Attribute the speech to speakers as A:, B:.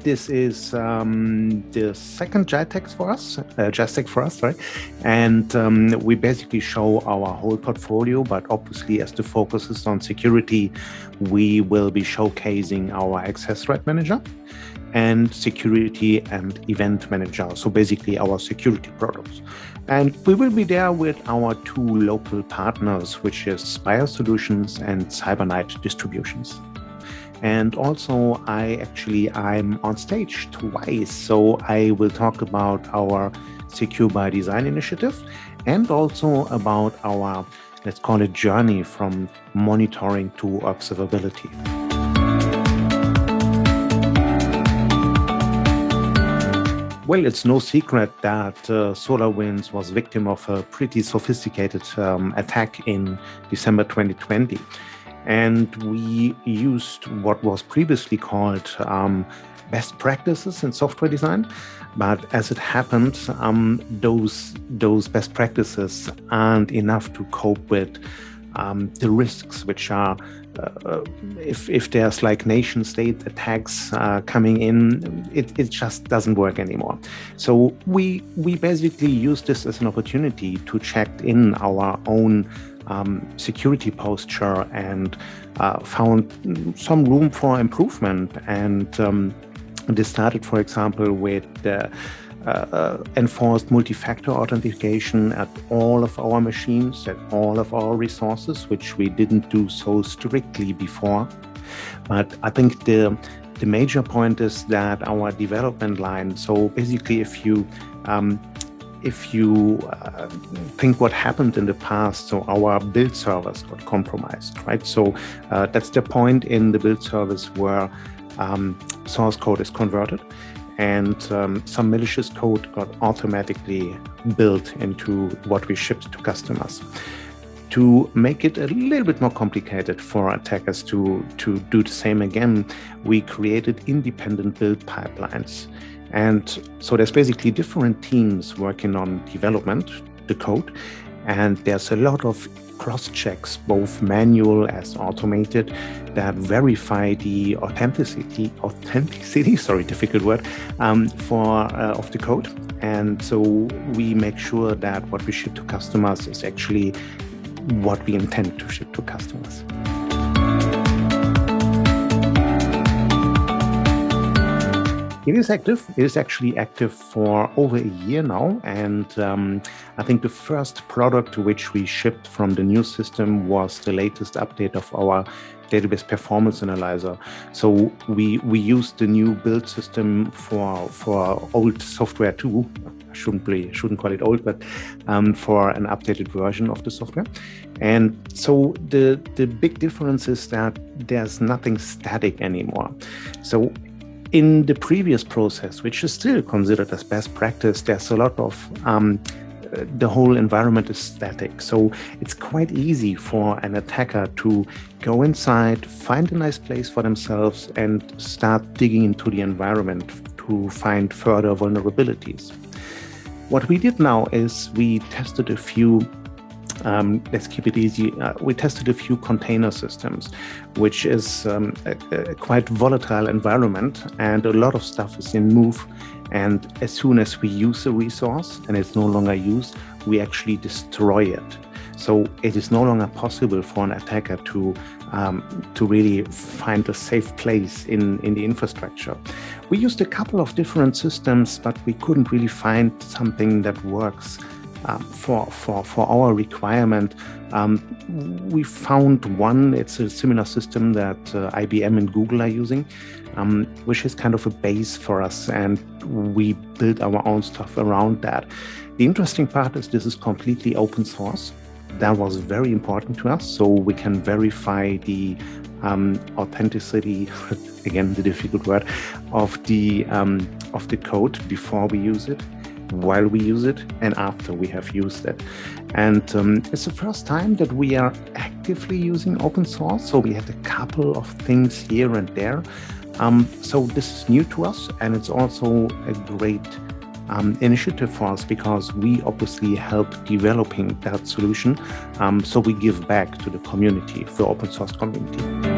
A: this is the second JSTEC for us, right? And we basically show our whole portfolio, but obviously as the focus is on security, we will be showcasing our Access Threat Manager and Security and Event Manager, so basically our security products. And we will be there with our two local partners, which is Spire Solutions and CyberKnight Distributions. And also I'm on stage twice, so I will talk about our Secure by Design initiative and also about our, let's call it, journey from monitoring to observability. Well, it's no secret that SolarWinds was victim of a pretty sophisticated attack in December 2020. And we used what was previously called best practices in software design. But as it happened, those best practices aren't enough to cope with the risks, which are if there's like nation state attacks coming in, it just doesn't work anymore. So we basically use this as an opportunity to check in our own security posture and found some room for improvement. And this started, for example, with the enforced multi-factor authentication at all of our machines, at all of our resources, which we didn't do so strictly before. But I think the major point is that our development line, so basically if you think what happened in the past, so our build servers got compromised, right? So that's the point in the build service where source code is converted and some malicious code got automatically built into what we shipped to customers. To make it a little bit more complicated for attackers to do the same again, we created independent build pipelines. And so there's basically different teams working on development, the code, and there's a lot of cross-checks, both manual as automated, that verify the authenticity, sorry, difficult word, of the code. And so we make sure that what we ship to customers is actually what we intend to ship to customers. It is active. It is actually active for over a year now. And I think the first product which we shipped from the new system was the latest update of our database performance analyzer. So we used the new build system for old software too. I shouldn't call it old, but for an updated version of the software. And so the big difference is that there's nothing static anymore. So in the previous process, which is still considered as best practice, there's a lot of the whole environment is static. So it's quite easy for an attacker to go inside, find a nice place for themselves, and start digging into the environment to find further vulnerabilities. What we did now is we tested a few let's keep it easy. We tested a few container systems, which is a quite volatile environment, and a lot of stuff is in move. And as soon as we use a resource and it's no longer used, we actually destroy it. So it is no longer possible for an attacker to really find a safe place in the infrastructure. We used a couple of different systems, but we couldn't really find something that works for our requirement. We found one. It's a similar system that IBM and Google are using, which is kind of a base for us, and we built our own stuff around that. The interesting part is this is completely open source. That was very important to us, so we can verify the authenticity, again the difficult word, of the code before we use it, while we use it, and after we have used it. And it's the first time that we are actively using open source, so we had a couple of things here and there. So this is new to us, and it's also a great initiative for us because we obviously help developing that solution. So we give back to the community, the open source community.